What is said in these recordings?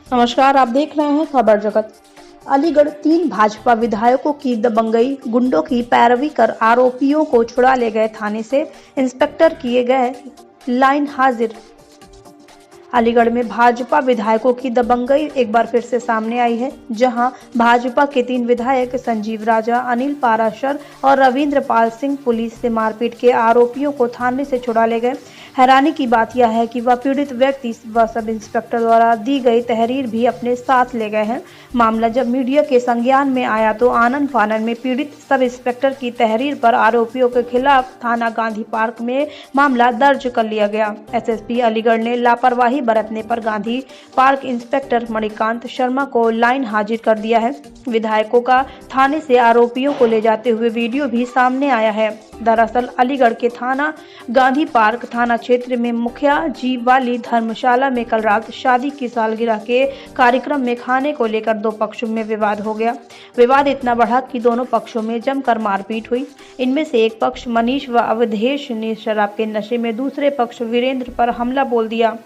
नमस्कार, आप देख रहे हैं खबर जगत। अलीगढ़ 3 भाजपा विधायकों की दबंगई, गुंडों की पैरवी कर आरोपियों को छुड़ा ले गए थाने से, इंस्पेक्टर किए गए लाइन हाजिर। अलीगढ़ में भाजपा विधायकों की दबंगई एक बार फिर से सामने आई है, जहां भाजपा के 3 विधायक संजीव राजा, अनिल पाराशर और रविंद्र पाल सिंह पुलिस से मारपीट के आरोपियों को थाने से छुड़ा ले गए। हैरानी की बात यह है कि वह पीड़ित व्यक्ति व सब इंस्पेक्टर द्वारा दी गई तहरीर भी अपने साथ ले गए हैं। मामला जब मीडिया के संज्ञान में आया तो आनन फानन में पीड़ित सब इंस्पेक्टर की तहरीर पर आरोपियों के खिलाफ थाना गांधी पार्क में मामला दर्ज कर लिया गया। एसएसपी अलीगढ़ ने लापरवाही बरतने पर गांधी पार्क इंस्पेक्टर मणिकांत शर्मा को लाइन हाजिर कर दिया है। विधायकों का थाने से आरोपियों को ले जाते हुए वीडियो भी सामने आया है। दरअसल अलीगढ़ के थाना गांधी पार्क थाना क्षेत्र में मुखिया जी वाली धर्मशाला में कल रात शादी की सालगिरह के कार्यक्रम में खाने को लेकर दो पक्षों में विवाद हो गया। विवाद इतना बढ़ा कि दोनों पक्षों में जमकर मारपीट हुई। इनमें से एक पक्ष मनीष व अवधेश ने शराब के नशे में दूसरे पक्ष वीरेंद्र पर हमला बोल दिया।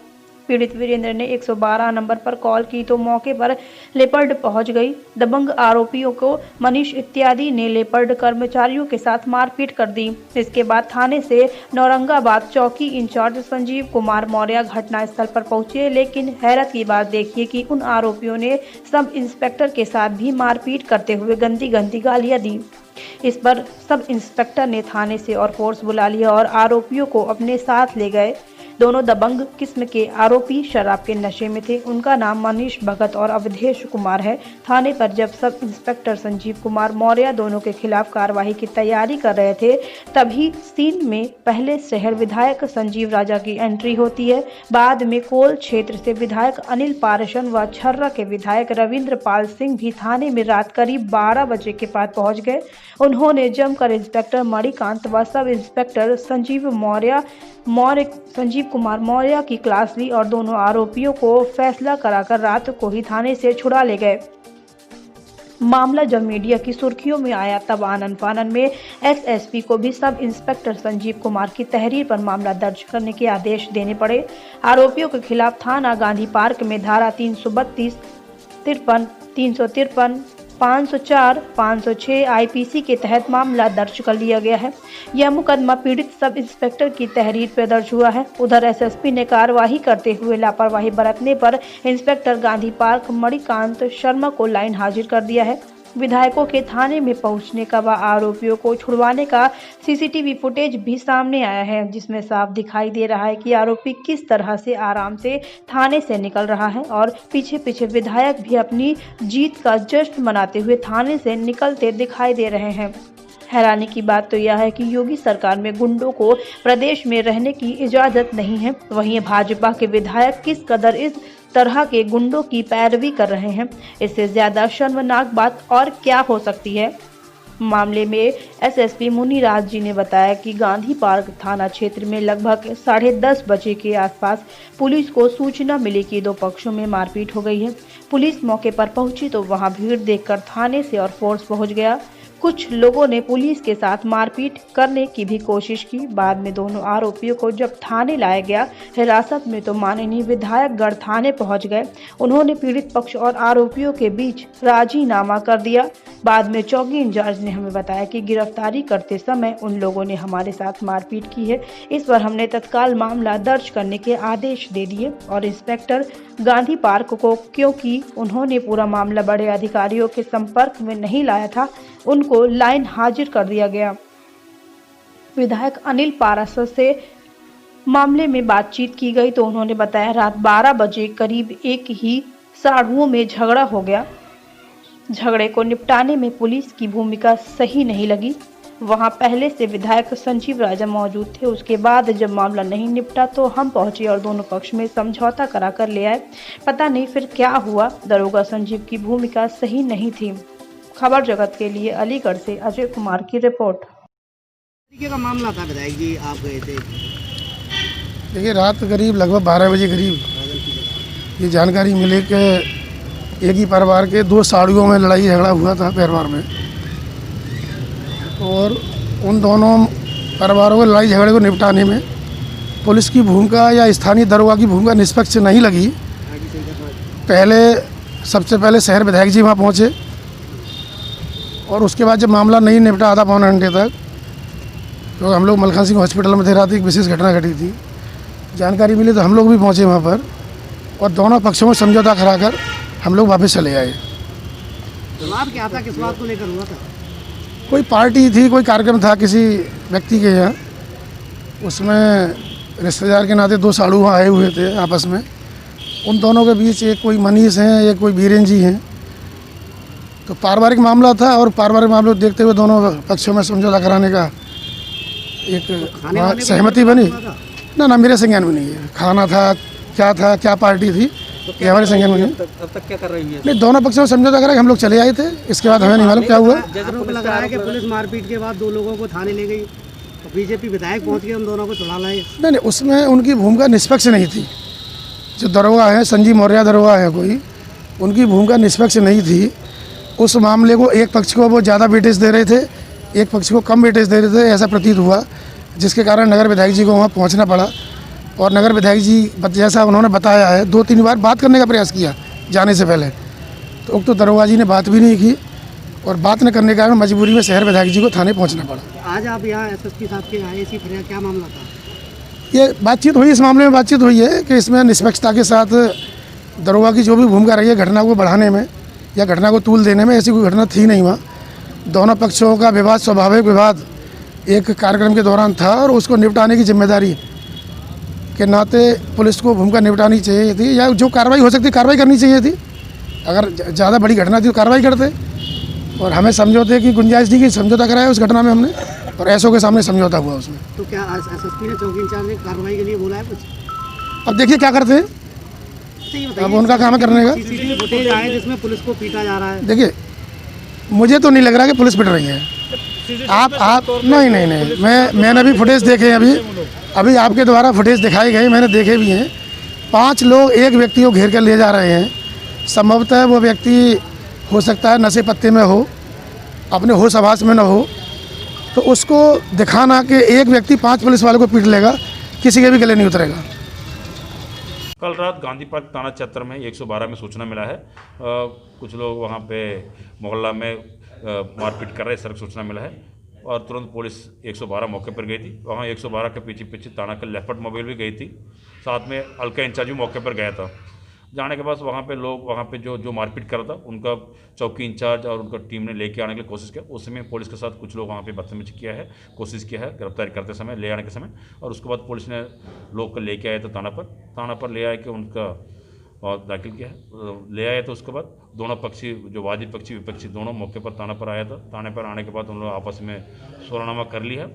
पीड़ित वीरेंद्र ने 112 नंबर पर कॉल की तो मौके पर लेपर्ड पहुंच गई। दबंग आरोपियों को मनीष इत्यादि ने लेपर्ड कर्मचारियों के साथ मारपीट कर दी। इसके बाद थाने से नौरंगाबाद चौकी इंचार्ज संजीव कुमार मौर्य घटनास्थल पर पहुंचे, लेकिन हैरत की बात देखिए कि उन आरोपियों ने सब इंस्पेक्टर के साथ भी मारपीट करते हुए गंदी गंदी गालियां दी। इस पर सब इंस्पेक्टर ने थाने से और फोर्स बुला लिया और आरोपियों को अपने साथ ले गए। दोनों दबंग किस्म के आरोपी शराब के नशे में थे। उनका नाम मनीष भगत और अवधेश कुमार है। थाने पर जब सब इंस्पेक्टर संजीव कुमार मौर्य दोनों के खिलाफ कार्रवाई की तैयारी कर रहे थे, तभी सीन में पहले शहर विधायक संजीव राजा की एंट्री होती है। बाद में कोल क्षेत्र से विधायक अनिल पाराशर व छर्रा के विधायक रविंद्र पाल सिंह भी थाने में रात करीब 12 बजे के बाद पहुंच गए। उन्होंने जमकर इंस्पेक्टर मणिकांत व सब इंस्पेक्टर संजीव कुमार मौर्य की क्लास ली और दोनों आरोपियों को फैसला कराकर रात को ही थाने से छुड़ा ले गए। मामला जब मीडिया की सुर्खियों में आया तब आनन फानन में एसएसपी को भी सब इंस्पेक्टर संजीव कुमार की तहरीर पर मामला दर्ज करने के आदेश देने पड़े। आरोपियों के खिलाफ थाना गांधी पार्क में धारा 332, 53, 353, 504, 506 आईपीसी के तहत मामला दर्ज कर लिया गया है। यह मुकदमा पीड़ित सब इंस्पेक्टर की तहरीर पर दर्ज हुआ है। उधर एसएसपी ने कार्यवाही करते हुए लापरवाही बरतने पर इंस्पेक्टर गांधी पार्क मणिकांत शर्मा को लाइन हाजिर कर दिया है। विधायकों के थाने में पहुंचने का व आरोपियों को छुड़वाने का सीसीटीवी फुटेज भी सामने आया है, जिसमें साफ दिखाई दे रहा है कि आरोपी किस तरह से आराम से थाने से निकल रहा है और पीछे पीछे विधायक भी अपनी जीत का जश्न मनाते हुए थाने से निकलते दिखाई दे रहे हैं। हैरानी की बात तो यह है कि योगी सरकार में गुंडों को प्रदेश में रहने की इजाजत नहीं है। वहीं भाजपा के विधायक किस कदर इस तरह के गुंडों की पैरवी कर रहे हैं। इससे ज्यादा शर्मनाक बात और क्या हो सकती है। मामले में एसएसपी मुनिराज जी ने बताया कि गांधी पार्क थाना क्षेत्र में लगभग 10:30 बजे के आसपास पुलिस को सूचना मिली कि दो पक्षों में मारपीट हो गई है। पुलिस मौके पर पहुंची तो वहां भीड़ देखकर थाने से और फोर्स पहुंच गया। कुछ लोगों ने पुलिस के साथ मारपीट करने की भी कोशिश की। बाद में दोनों आरोपियों को जब थाने लाया गया हिरासत में तो माननीय विधायक गढ़ थाने पहुंच गए। उन्होंने पीड़ित पक्ष और आरोपियों के बीच राजीनामा कर दिया। बाद में चौकी इंचार्ज ने हमें बताया कि गिरफ्तारी करते समय उन लोगों ने हमारे साथ मारपीट की है। इस पर हमने तत्काल मामला दर्ज करने के आदेश दे दिए और इंस्पेक्टर गांधी पार्क को, क्योंकि उन्होंने पूरा मामला बड़े अधिकारियों के संपर्क में नहीं लाया था, उनको लाइन हाजिर कर दिया गया। विधायक अनिल पाराशर से मामले में बातचीत की गई तो उन्होंने बताया रात 12 बजे करीब एक ही साढ़ुओं में झगड़ा हो गया। झगड़े को निपटाने में पुलिस की भूमिका सही नहीं लगी। वहां पहले से विधायक संजीव राजा मौजूद थे। उसके बाद जब मामला नहीं निपटा तो हम पहुंचे और दोनों पक्ष में समझौता कराकर ले आए। पता नहीं फिर क्या हुआ। दरोगा संजीव की भूमिका सही नहीं थी। खबर जगत के लिए अलीगढ़ से अजय कुमार की रिपोर्ट। का मामला था विधायक जी, आप गए थे? देखिए, रात करीब लगभग 12 बजे करीब ये जानकारी मिली कि एक ही परिवार के दो साड़ियों में लड़ाई झगड़ा हुआ था परिवार में, और उन दोनों परिवारों को लड़ाई झगड़े को निपटाने में पुलिस की भूमिका या स्थानीय दरोगा की भूमिका निष्पक्ष नहीं लगी। सबसे पहले शहर विधायक जी वहाँ पहुँचे और उसके बाद जब मामला नहीं निपटा आधा पौने घंटे तक, तो हम लोग मलखान सिंह हॉस्पिटल में थे। रात एक विशेष घटना घटी थी, जानकारी मिली तो हम लोग भी पहुँचे वहाँ पर और दोनों पक्षों में समझौता कराकर हम लोग वापस चले आए। विवाद क्या था, किस बात को लेकर हुआ था? कोई पार्टी थी, कोई कार्यक्रम था किसी व्यक्ति के यहाँ, उसमें रिश्तेदार के नाते दो साड़ू वहाँ आए हुए थे आपस में। उन दोनों के बीच एक कोई मनीष हैं, एक कोई बीरेन जी हैं, तो पारिवारिक मामला था और पारिवारिक मामले को देखते हुए दोनों पक्षों में समझौता कराने का एक सहमति बनी। ना मेरे संज्ञान में नहीं है, खाना था क्या पार्टी थी, ये हमारे संज्ञान में नहीं। अब तक क्या कर रही है? नहीं, दोनों पक्षों में समझौता करा, हम लोग चले आए थे। इसके बाद हमें नहीं मालूम क्या हुआ। आरोप लग रहा है कि पुलिस मारपीट के बाद 2 लोगों को थाने ले गई, तो बीजेपी विधायक पहुंच के उन दोनों को छुड़ा लाए। नहीं, उसमें उनकी भूमिका निष्पक्ष नहीं थी। जो दरोगा है, संजीव मौर्य दरोगा है कोई, उनकी भूमिका निष्पक्ष नहीं थी। उस मामले को एक पक्ष को वो ज़्यादा वेटेज दे रहे थे, एक पक्ष को कम वेटेज दे रहे थे, ऐसा प्रतीत हुआ, जिसके कारण नगर विधायक जी को वहाँ पहुँचना पड़ा। और नगर विधायक जी जैसा उन्होंने बताया है, 2-3 बार बात करने का प्रयास किया जाने से पहले, तो तो दरोगा जी ने बात भी नहीं की और बात न करने के कारण मजबूरी में शहर विधायक जी को थाने पहुंचना पड़ा। आज आप यहाँ एसएसपी साहब के आए, इसी फरियाद क्या मामला था? ये बातचीत हुई, इस मामले में बातचीत हुई है कि इसमें निष्पक्षता के साथ दरोगा की जो भी भूमिका रही है घटना को बढ़ाने में या घटना को तूल देने में, ऐसी कोई घटना थी नहीं वहाँ। दोनों पक्षों का विवाद, स्वाभाविक विवाद एक कार्यक्रम के दौरान था और उसको निपटाने की जिम्मेदारी के नाते पुलिस को भूमिका निपटानी चाहिए थी, या जो कार्रवाई हो सकती कार्रवाई करनी चाहिए थी। अगर ज़्यादा बड़ी घटना थी तो कार्रवाई करते, और हमें समझौते की गुंजाइश थी कि समझौता कराया उस घटना में हमने, और ऐसों के सामने समझौता हुआ उसमें। तो क्या एसएसपी ने चौकी इंचार्ज ने कार्रवाई के लिए बोला है कुछ? अब देखिए क्या करते हैं, अब उनका काम है करने का। सीसीटीवी फुटेज आए जिसमें पुलिस को पीटा जा रहा है। देखिए, मुझे तो नहीं लग रहा कि पुलिस पिट रही है। आप नहीं, मैंने भी फुटेज देखे हैं, अभी आपके द्वारा फुटेज दिखाई गई, मैंने देखे भी हैं। 5 लोग एक व्यक्ति को घेर कर ले जा रहे हैं। संभवतः वो व्यक्ति हो सकता है नशे पत्ते में हो, अपने होश आवास में न हो, तो उसको दिखाना कि एक व्यक्ति 5 पुलिस वालों को पीट लेगा, किसी के भी गले नहीं उतरेगा। कल रात गांधी पार्क थाना क्षेत्र में 112 में सूचना मिला है, कुछ लोग वहां पे मोहल्ला में मारपीट कर रहे, सड़क सूचना मिला है और तुरंत पुलिस 112 मौके पर गई थी। वहां 112 के पीछे थाना का लेफ्ट मोबाइल भी गई थी, साथ में हल्का इंचार्ज भी मौके पर गया था। जाने के बाद वहाँ पे लोग वहाँ पे जो मारपीट कर रहा था उनका चौकी इंचार्ज और उनका टीम ने लेके आने के लिए कोशिश किया। उस समय पुलिस के साथ कुछ लोग वहाँ पे बदतमीजी कोशिश किया है गिरफ्तारी करते समय, ले आने के समय, और उसके बाद पुलिस ने लोग को लेके आए थे थाना पर ले आए के उनका और दाखिल किया है, ले आए तो उसके बाद दोनों पक्षी, जो वादी पक्षी विपक्षी दोनों मौके पर थाना पर आया था। थाने पर आने के बाद उन लोग आपस में सोरानामा कर लिया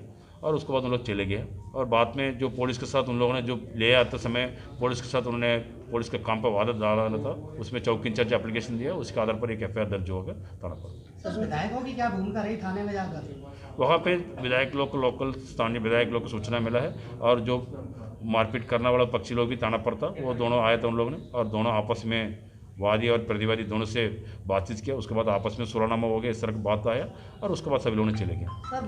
और उसके बाद उन लोग चले गए। और बाद में जो पुलिस के साथ उन लोगों ने जो ले आते समय पुलिस के साथ उन्होंने पुलिस के काम पर वादा डाला था, उसमें चौकी इंचार्ज एप्लीकेशन दिया, उसके आधार पर एक FIR दर्ज हो गया थाना पर। विधायकों की क्या भूमिका रही थाने में जाकर? वहाँ पे विधायक लोग को, लोकल स्थानीय विधायक लोग को सूचना मिला है और जो मारपीट करने वाला पक्षी लोग भी थाना पर था, वो दोनों आए थे उन लोगों ने, और दोनों आपस में वादी और प्रतिवादी दोनों से बातचीत किया। उसके बाद आपस में सुरानामा हो गया, इस तरह की बात आया और उसके बाद सभी लोगों ने चले गए। सर,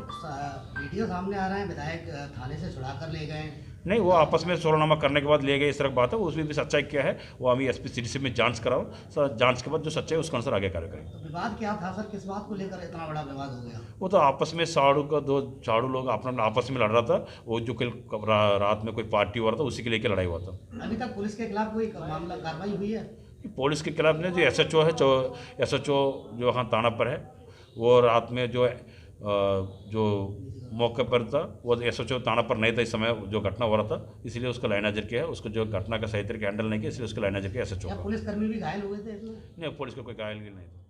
वीडियो सामने आ रहा है, विधायक थाने से छुड़ा कर ले गए। नहीं, वो आपस में सुरानामा करने के बाद ले गए, इस तरह की बात है। उसमें भी सच्चाई क्या है वो अभी SP सिटी में जांच कराओ, सर जांच के बाद जो सच्चाई उसके अनुसार आगे कार्य करेंगे। तो विवाद क्या था सर, किस बात को लेकर इतना बड़ा विवाद हो गया? वो तो आपस में दो साड़ू लोग अपना आपस में लड़ रहा था, वो जो कल रात में कोई पार्टी हो रहा था उसी के लेकर लड़ाई हुआ था। अभी तक पुलिस के खिलाफ कोई मामला कार्रवाई हुई है? पुलिस के खिलाफ ने जो SHO है, SHO जो हाँ थाना पर है, वो रात में जो मौके पर था, वो SHO थाना पर नहीं था इस समय जो घटना हो रहा था, इसलिए उसका लाइन हाजिर किया है। उसको जो घटना का सही तरीके हैंडल नहीं किया, इसलिए उसका लाइन हाजिर किया SHO। पुलिसकर्मी भी घायल हुए थे इसमें? नहीं, पुलिस का कोई घायल नहीं था।